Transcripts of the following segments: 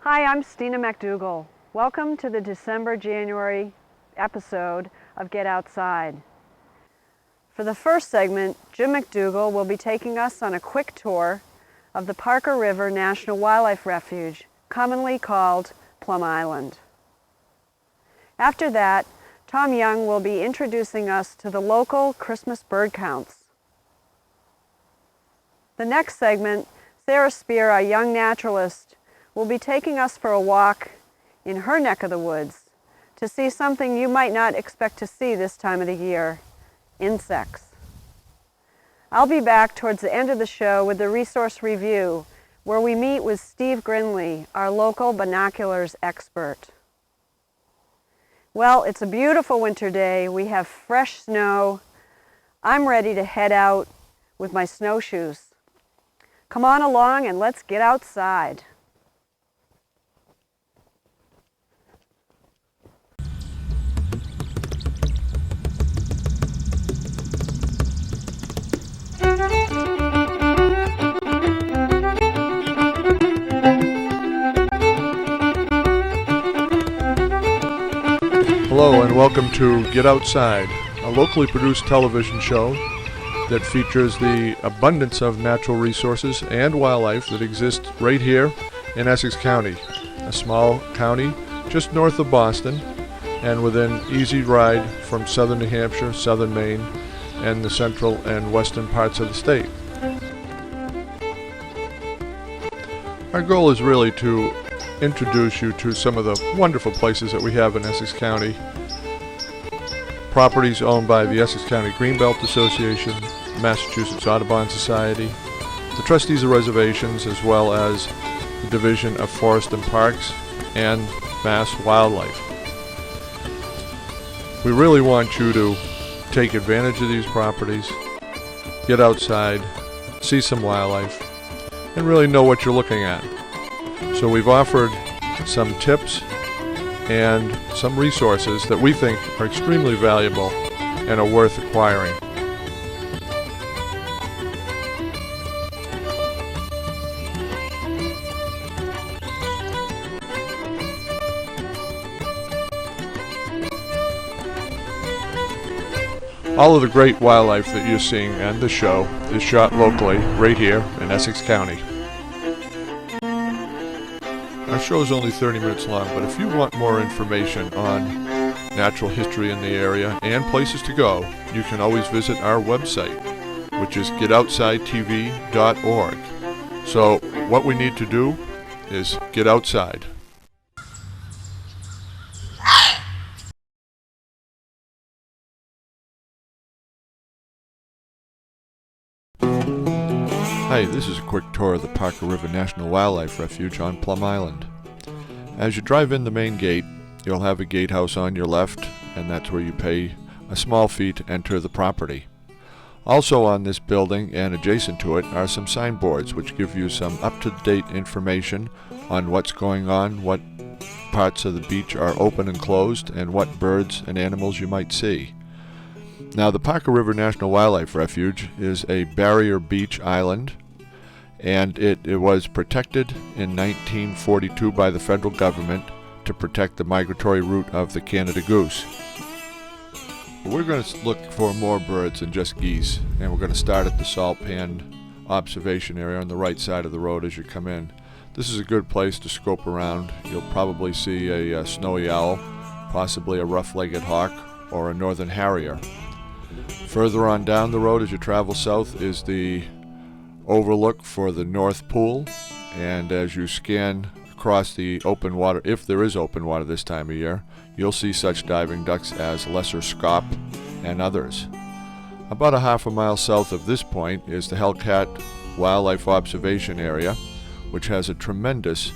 Hi, I'm Stina McDougall. Welcome to the December-January episode of Get Outside. For the first segment, Jim McDougall will be taking us on a quick tour of the Parker River National Wildlife Refuge, commonly called Plum Island. After that, Tom Young will be introducing us to the local Christmas bird counts. The next segment, Sarah Spear, a young naturalist, will be taking us for a walk in her neck of the woods to see something you might not expect to see this time of the year, insects. I'll be back towards the end of the show with the resource review, where we meet with Steve Grinley, our local binoculars expert. Well, it's a beautiful winter day. We have fresh snow. I'm ready to head out with my snowshoes. Come on along and let's get outside. Hello and welcome to Get Outside, a locally produced television show that features the abundance of natural resources and wildlife that exist right here in Essex County, a small county just north of Boston and within easy ride from southern New Hampshire, southern Maine, and the central and western parts of the state. Our goal is really to introduce you to some of the wonderful places that we have in Essex County. Properties owned by the Essex County Greenbelt Association, Massachusetts Audubon Society, the Trustees of Reservations, as well as the Division of Forest and Parks and Mass Wildlife. We really want you to take advantage of these properties, get outside, see some wildlife, and really know what you're looking at. So we've offered some tips and some resources that we think are extremely valuable and are worth acquiring. All of the great wildlife that you're seeing and the show is shot locally right here in Essex County. Our show is only 30 minutes long, but if you want more information on natural history in the area and places to go, you can always visit our website, which is getoutsidetv.org. So what we need to do is get outside. Hi, this is a quick tour of the Parker River National Wildlife Refuge on Plum Island. As you drive in the main gate, you'll have a gatehouse on your left, and that's where you pay a small fee to enter the property. Also on this building and adjacent to it are some signboards which give you some up-to-date information on what's going on, what parts of the beach are open and closed, and what birds and animals you might see. Now, the Parker River National Wildlife Refuge is a barrier beach island, and it was protected in 1942 by the federal government to protect the migratory route of the Canada goose. We're going to look for more birds than just geese, and we're going to start at the salt pan observation area on the right side of the road as you come in. This is a good place to scope around. You'll probably see a snowy owl, possibly a rough-legged hawk, or a northern harrier. Further on down the road as you travel south is the overlook for the North Pool, and as you scan across the open water, if there is open water this time of year, you'll see such diving ducks as lesser scaup and others. About a half a mile south of this point is the Hellcat Wildlife Observation Area, which has a tremendous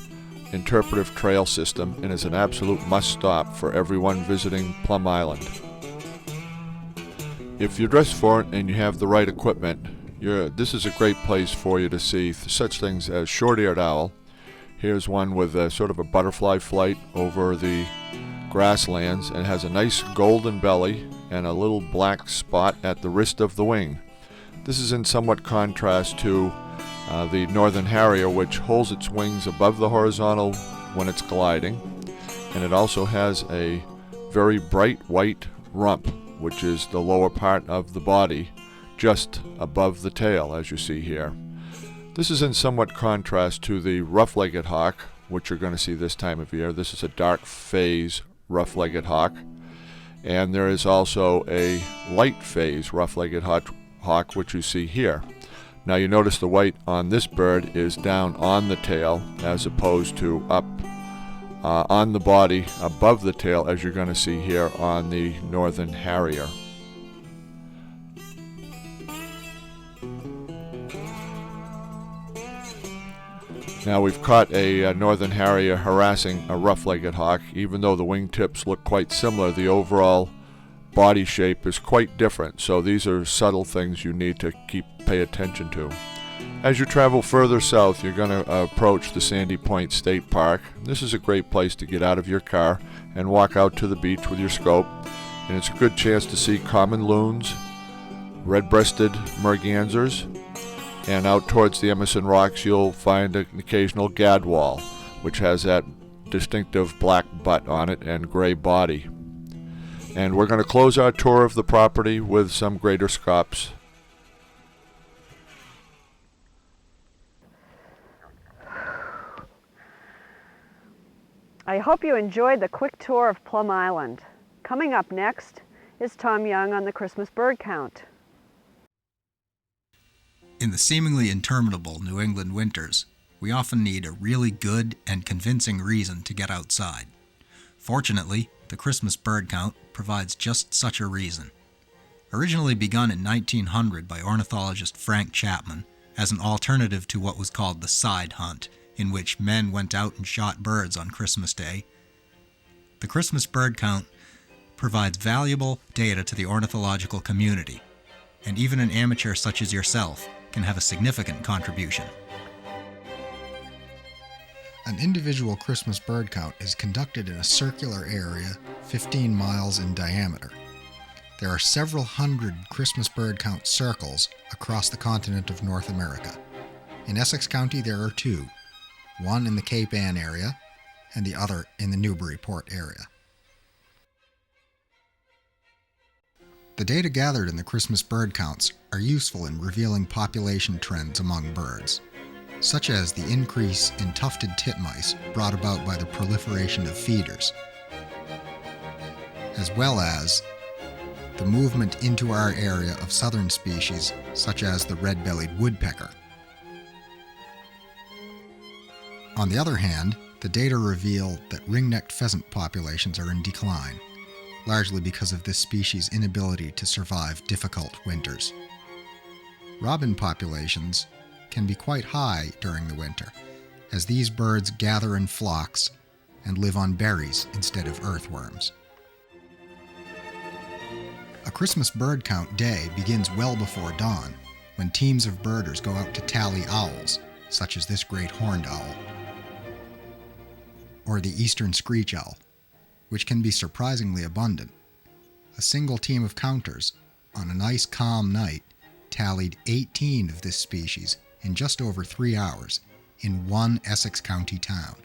interpretive trail system and is an absolute must-stop for everyone visiting Plum Island. If you're dressed for it and you have the right equipment, this is a great place for you to see such things as short-eared owl. Here's one with a sort of a butterfly flight over the grasslands and has a nice golden belly and a little black spot at the wrist of the wing. This is in somewhat contrast to the northern harrier, which holds its wings above the horizontal when it's gliding, and it also has a very bright white rump, which is the lower part of the body, just above the tail, as you see here. This is in somewhat contrast to the rough-legged hawk, which you're going to see this time of year. This is a dark phase rough-legged hawk, and there is also a light phase rough-legged hawk, which you see here. Now you notice the white on this bird is down on the tail as opposed to up on the body above the tail, as you're going to see here on the northern harrier. Now we've caught a northern harrier harassing a rough-legged hawk. Even though the wingtips look quite similar, the overall body shape is quite different, so these are subtle things you need to pay attention to. As you travel further south, you're going to approach the Sandy Point State Park. This is a great place to get out of your car and walk out to the beach with your scope, and it's a good chance to see common loons, red-breasted mergansers, and out towards the Emerson Rocks you'll find an occasional gadwall, which has that distinctive black butt on it and gray body. And we're going to close our tour of the property with some greater scops. I hope you enjoyed the quick tour of Plum Island. Coming up next is Tom Young on the Christmas bird count. In the seemingly interminable New England winters, we often need a really good and convincing reason to get outside. Fortunately, the Christmas bird count provides just such a reason. Originally begun in 1900 by ornithologist Frank Chapman as an alternative to what was called the side hunt, in which men went out and shot birds on Christmas Day, the Christmas bird count provides valuable data to the ornithological community, and even an amateur such as yourself can have a significant contribution. An individual Christmas bird count is conducted in a circular area 15 miles in diameter. There are several hundred Christmas bird count circles across the continent of North America. In Essex County there are two, one in the Cape Ann area and the other in the Newburyport area. The data gathered in the Christmas bird counts are useful in revealing population trends among birds, such as the increase in tufted titmice brought about by the proliferation of feeders, as well as the movement into our area of southern species such as the red-bellied woodpecker. On the other hand, the data reveal that ring-necked pheasant populations are in decline, largely because of this species' inability to survive difficult winters. Robin populations can be quite high during the winter, as these birds gather in flocks and live on berries instead of earthworms. A Christmas bird count day begins well before dawn, when teams of birders go out to tally owls, such as this great horned owl, or the eastern screech owl, which can be surprisingly abundant. A single team of counters, on a nice calm night, tallied 18 of this species in just over 3 hours in one Essex County town.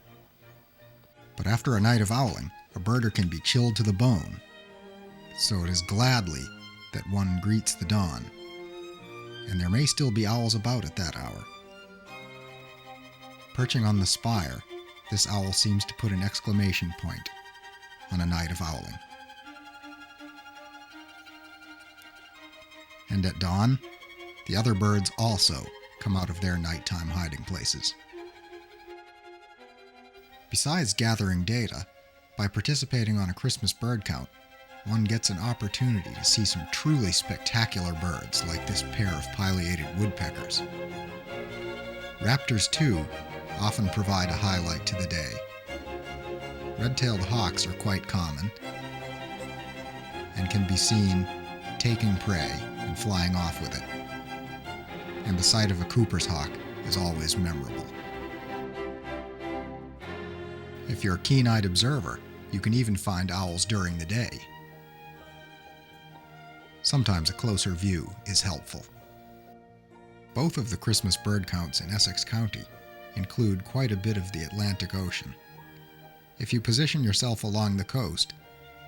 But after a night of owling, a birder can be chilled to the bone, so it is gladly that one greets the dawn, and there may still be owls about at that hour. Perching on the spire, this owl seems to put an exclamation point on a night of owling. And at dawn, the other birds also come out of their nighttime hiding places. Besides gathering data, by participating on a Christmas bird count, one gets an opportunity to see some truly spectacular birds like this pair of pileated woodpeckers. Raptors, too, often provide a highlight to the day. Red-tailed hawks are quite common and can be seen taking prey and flying off with it. And the sight of a Cooper's hawk is always memorable. If you're a keen-eyed observer, you can even find owls during the day. Sometimes a closer view is helpful. Both of the Christmas bird counts in Essex County include quite a bit of the Atlantic Ocean, If you position yourself along the coast,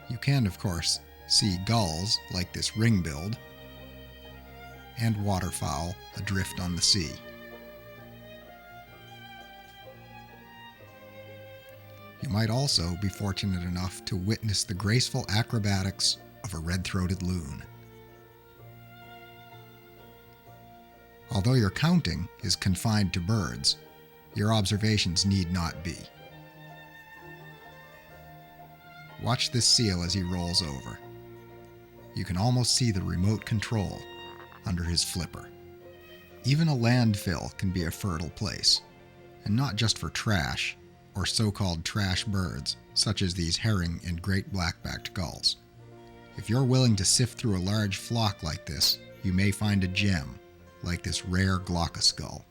you can, of course, see gulls like this ring-billed and waterfowl adrift on the sea. You might also be fortunate enough to witness the graceful acrobatics of a red-throated loon. Although your counting is confined to birds, your observations need not be. Watch this seal as he rolls over. You can almost see the remote control under his flipper. Even a landfill can be a fertile place, and not just for trash, or so-called trash birds, such as these herring and great black-backed gulls. If you're willing to sift through a large flock like this, you may find a gem, like this rare glaucous gull.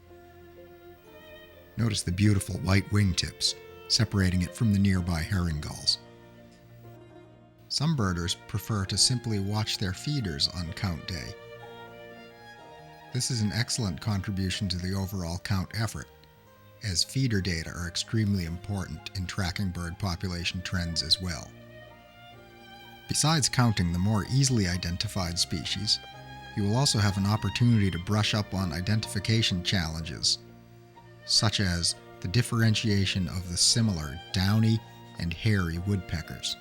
Notice the beautiful white wingtips separating it from the nearby herring gulls. Some birders prefer to simply watch their feeders on count day. This is an excellent contribution to the overall count effort, as feeder data are extremely important in tracking bird population trends as well. Besides counting the more easily identified species, you will also have an opportunity to brush up on identification challenges, such as the differentiation of the similar downy and hairy woodpeckers.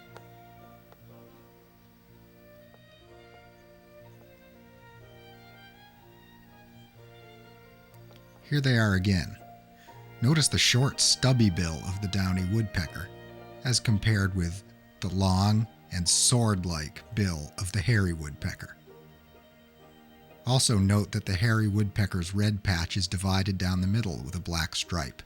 Here they are again. Notice the short, stubby bill of the downy woodpecker, as compared with the long and sword-like bill of the hairy woodpecker. Also note that the hairy woodpecker's red patch is divided down the middle with a black stripe.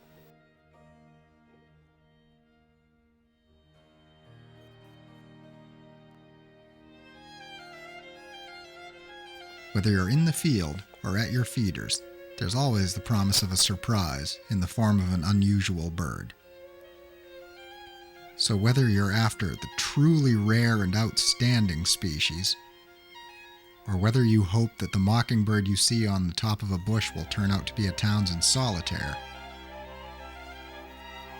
Whether you're in the field or at your feeders, there's always the promise of a surprise in the form of an unusual bird. So whether you're after the truly rare and outstanding species, or whether you hope that the mockingbird you see on the top of a bush will turn out to be a Townsend solitaire,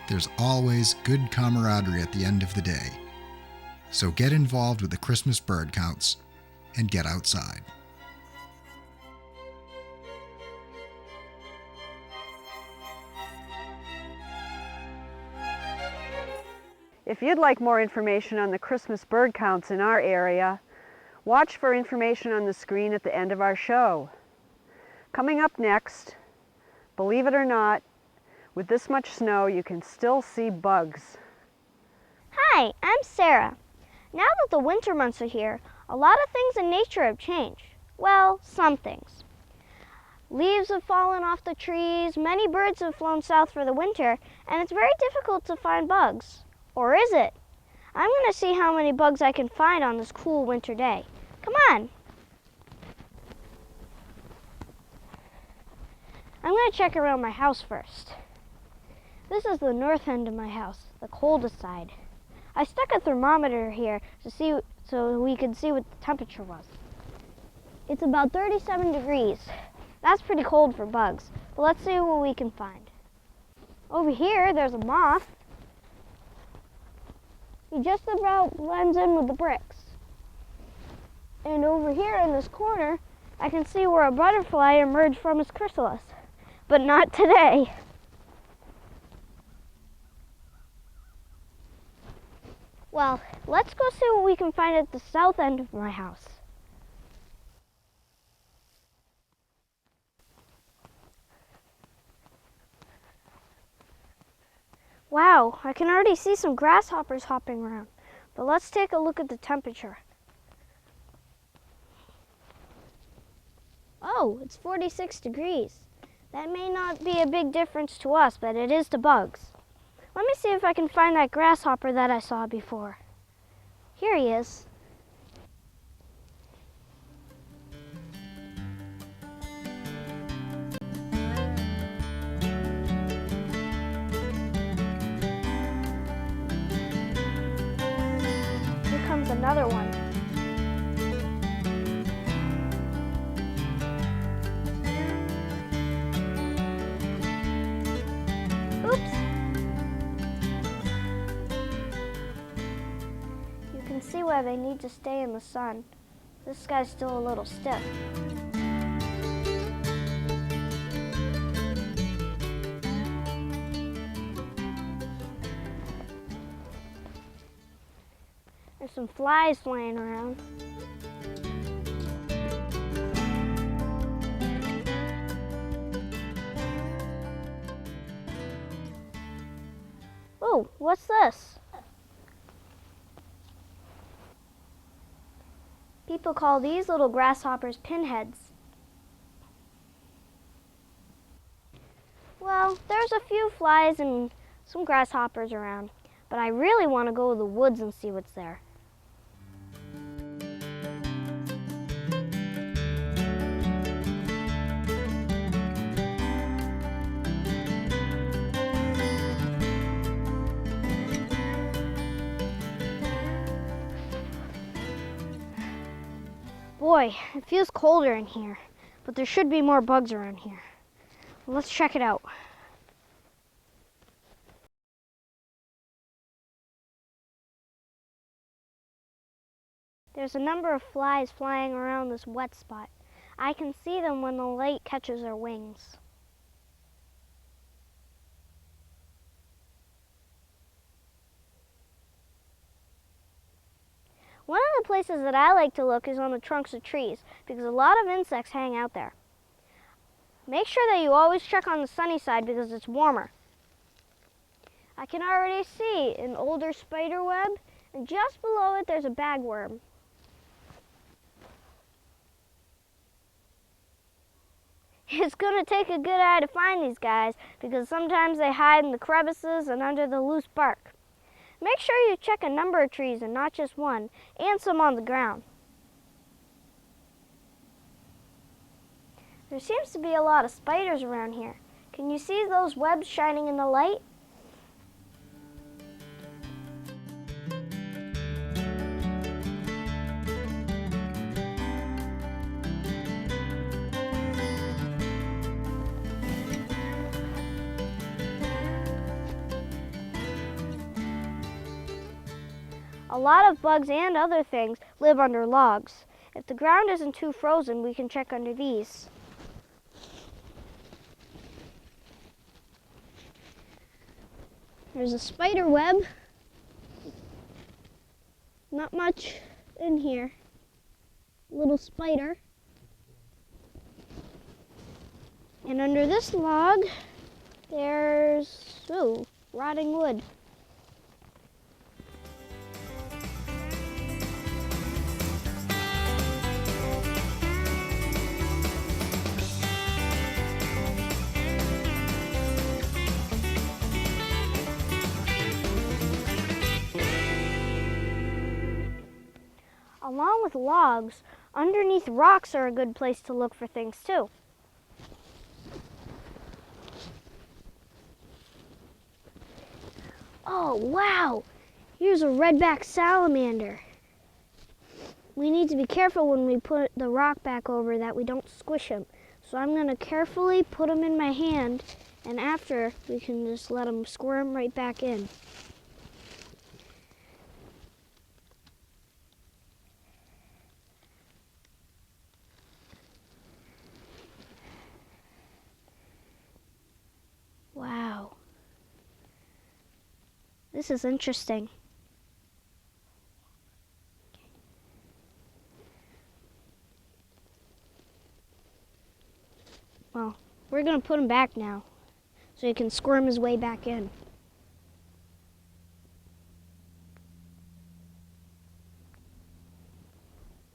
there's always good camaraderie at the end of the day. So get involved with the Christmas bird counts and get outside. If you'd like more information on the Christmas bird counts in our area, watch for information on the screen at the end of our show. Coming up next, believe it or not, with this much snow, you can still see bugs. Hi, I'm Sarah. Now that the winter months are here, a lot of things in nature have changed. Well, some things. Leaves have fallen off the trees, many birds have flown south for the winter, and it's very difficult to find bugs. Or is it? I'm going to see how many bugs I can find on this cool winter day. Come on. I'm going to check around my house first. This is the north end of my house, the coldest side. I stuck a thermometer here to see so we could see what the temperature was. It's about 37 degrees. That's pretty cold for bugs, but let's see what we can find. Over here, there's a moth. He just about blends in with the bricks. And over here in this corner, I can see where a butterfly emerged from its chrysalis. But not today. Well, let's go see what we can find at the south end of my house. Wow, I can already see some grasshoppers hopping around. But let's take a look at the temperature. Oh, it's 46 degrees. That may not be a big difference to us, but it is to bugs. Let me see if I can find that grasshopper that I saw before. Here he is. Here comes another one. Oops. why they need to stay in the sun. This guy's still a little stiff. There's some flies flying around. Oh, what's this? People call these little grasshoppers pinheads. Well, there's a few flies and some grasshoppers around, but I really want to go to the woods and see what's there. Boy, it feels colder in here, but there should be more bugs around here. Let's check it out. There's a number of flies flying around this wet spot. I can see them when the light catches their wings. One of the places that I like to look is on the trunks of trees because a lot of insects hang out there. Make sure that you always check on the sunny side because it's warmer. I can already see an older spider web, and just below it there's a bagworm. It's going to take a good eye to find these guys because sometimes they hide in the crevices and under the loose bark. Make sure you check a number of trees and not just one, and some on the ground. There seems to be a lot of spiders around here. Can you see those webs shining in the light? A lot of bugs and other things live under logs. If the ground isn't too frozen, we can check under these. There's a spider web. Not much in here. Little spider. And under this log, there's, rotting wood. Along with logs, underneath rocks are a good place to look for things too. Oh, wow! Here's a redback salamander. We need to be careful when we put the rock back over that we don't squish him. So I'm going to carefully put him in my hand, and after we can just let him squirm right back in. Wow. This is interesting. Well, we're going to put him back now so he can squirm his way back in.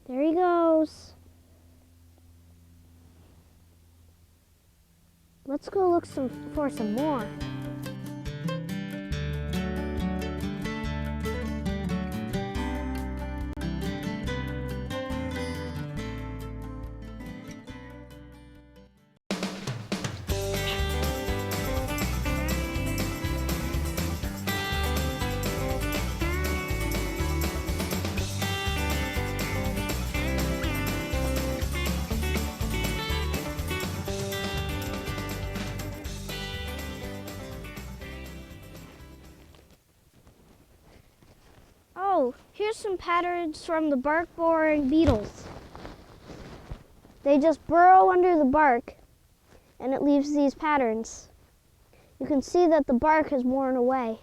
There he goes. Let's go look for some more. Here's some patterns from the bark-boring beetles. They just burrow under the bark and it leaves these patterns. You can see that the bark has worn away.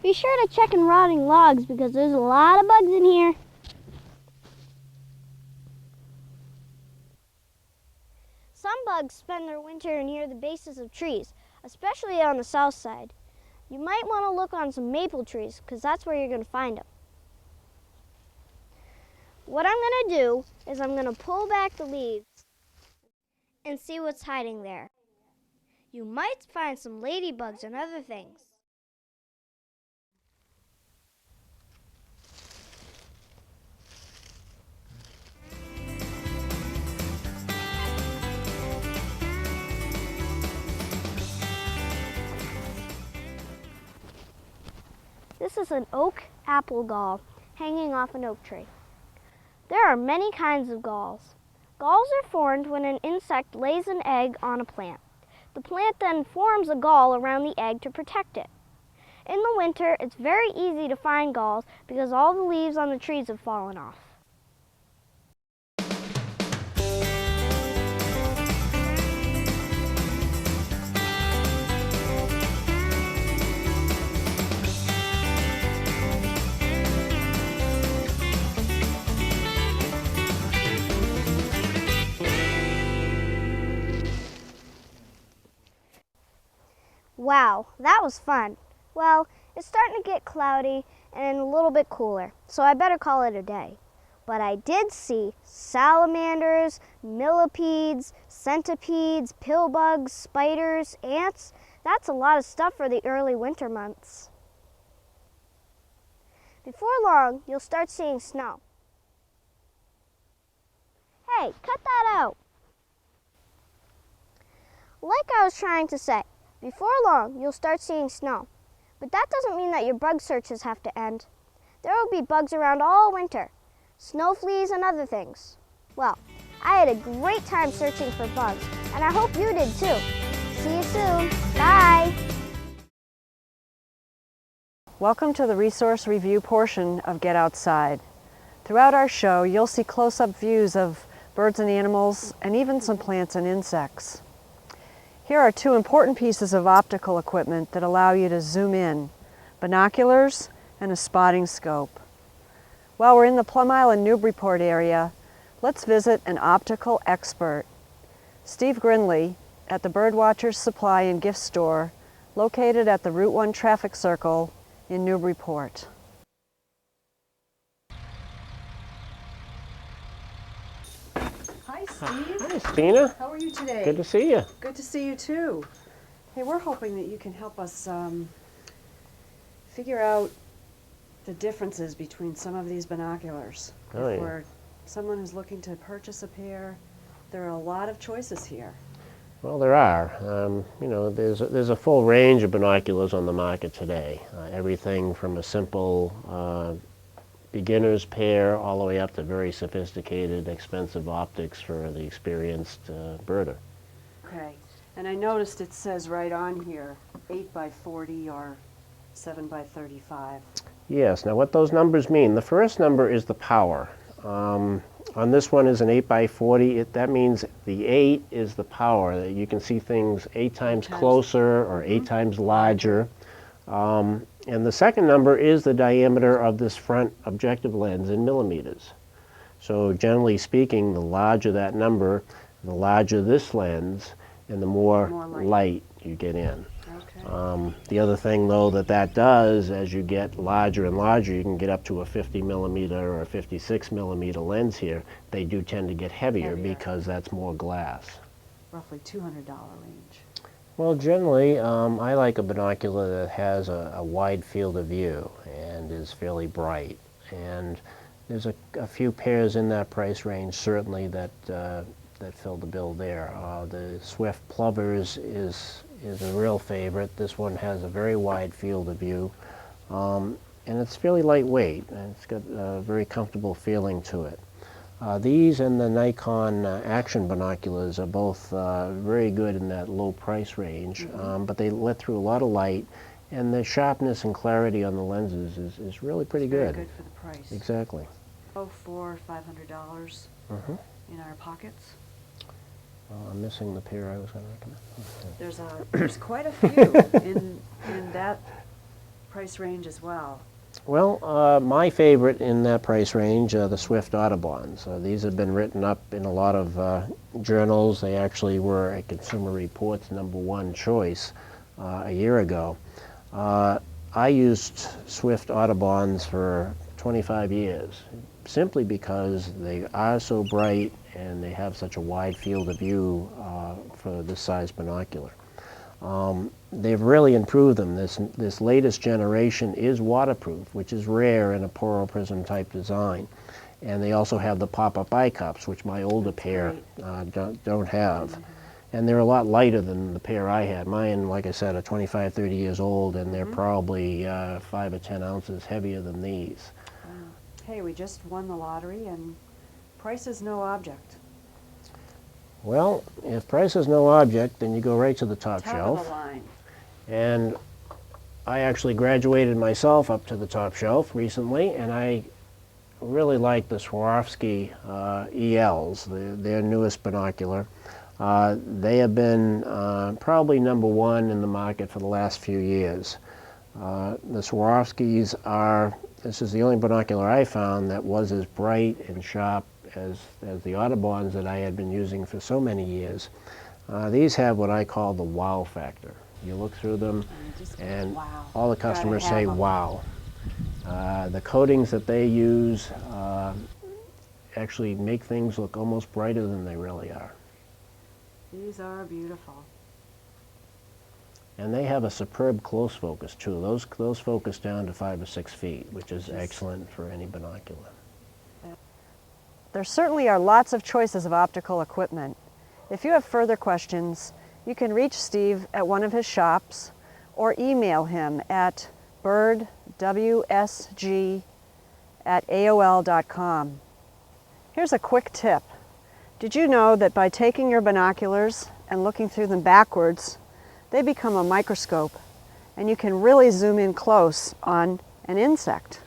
Be sure to check in rotting logs because there's a lot of bugs in here. Some bugs spend their winter near the bases of trees, especially on the south side. You might want to look on some maple trees because that's where you're going to find them. What I'm going to do is I'm going to pull back the leaves and see what's hiding there. You might find some ladybugs and other things. This is an oak apple gall hanging off an oak tree. There are many kinds of galls. Galls are formed when an insect lays an egg on a plant. The plant then forms a gall around the egg to protect it. In the winter, it's very easy to find galls because all the leaves on the trees have fallen off. Wow, that was fun. Well, it's starting to get cloudy and a little bit cooler, so I better call it a day. But I did see salamanders, millipedes, centipedes, pillbugs, spiders, ants. That's a lot of stuff for the early winter months. Before long, you'll start seeing snow. Hey, cut that out. Like I was trying to say, before long, you'll start seeing snow. But that doesn't mean that your bug searches have to end. There will be bugs around all winter, snow fleas and other things. Well, I had a great time searching for bugs, and I hope you did too. See you soon. Bye. Welcome to the resource review portion of Get Outside. Throughout our show, you'll see close-up views of birds and animals, and even some plants and insects. Here are two important pieces of optical equipment that allow you to zoom in: binoculars and a spotting scope. While we're in the Plum Island Newburyport area, let's visit an optical expert, Steve Grindley, at the Birdwatchers Supply and Gift Store, located at the Route 1 traffic circle in Newburyport. Hi, Steve. Hi, Stina. How are you today? Good to see you. Good to see you too. Hey, we're hoping that you can help us figure out the differences between some of these binoculars. Oh, if yeah. we're someone who's looking to purchase a pair, there are a lot of choices here. Well, there are. You know, there's a full range of binoculars on the market today. Everything from a simple beginner's pair all the way up to very sophisticated, expensive optics for the experienced birder. Okay. And I noticed it says right on here 8 by 40 or 7 by 35. Yes. Now, what those numbers mean? The first number is the power. On this one is an 8 by 40. That means the 8 is the power. That you can see things 8 times closer or 8 times larger. And the second number is the diameter of this front objective lens in millimeters. So generally speaking, the larger that number, the larger this lens, and the more light you get in. Okay. The other thing, though, that does, as you get larger and larger, you can get up to a 50 millimeter or a 56 millimeter lens here. They do tend to get heavier because that's more glass. roughly $200 range? Well, generally, I like a binocular that has a wide field of view and is fairly bright. And there's a few pairs in that price range, certainly, that fill the bill there. The Swift Plovers is a real favorite. This one has a very wide field of view, and it's fairly lightweight, and it's got a very comfortable feeling to it. These and the Nikon action binoculars are both very good in that low price range, but they let through a lot of light, and the sharpness and clarity on the lenses is really pretty good. Very good for the price. Exactly. Oh, $400, $500 in our pockets. I'm missing the pair I was going to recommend. There's quite a few in that price range as well. Well, my favorite in that price range are the Swift Audubons. These have been written up in a lot of journals. They actually were a Consumer Reports #1 choice a year ago. I used Swift Audubons for 25 years, simply because they are so bright and they have such a wide field of view for this size binocular. They've really improved them. This latest generation is waterproof, which is rare in a Poro Prism type design. And they also have the pop-up eye cups, which my older pair don't have. And they're a lot lighter than the pair I had. Mine, like I said, are 25, 30 years old, and they're probably 5 or 10 ounces heavier than these. Hey, we just won the lottery, and price is no object. Well, if price is no object, then you go right to the top shelf. Top of the line. And I actually graduated myself up to the top shelf recently, and I really like the Swarovski ELs, their newest binocular. They have been probably #1 in the market for the last few years. The Swarovskis this is the only binocular I found that was as bright and sharp as the Audubons that I had been using for so many years. These have what I call the wow factor. You look through them and wow. all the customers say wow. The coatings that they use actually make things look almost brighter than they really are. These are beautiful. And they have a superb close focus too. Those focus down to 5 or 6 feet, which is excellent for any binocular. There certainly are lots of choices of optical equipment. If you have further questions, you can reach Steve at one of his shops or email him at birdwsg@aol.com. Here's a quick tip. Did you know that by taking your binoculars and looking through them backwards, they become a microscope, and you can really zoom in close on an insect?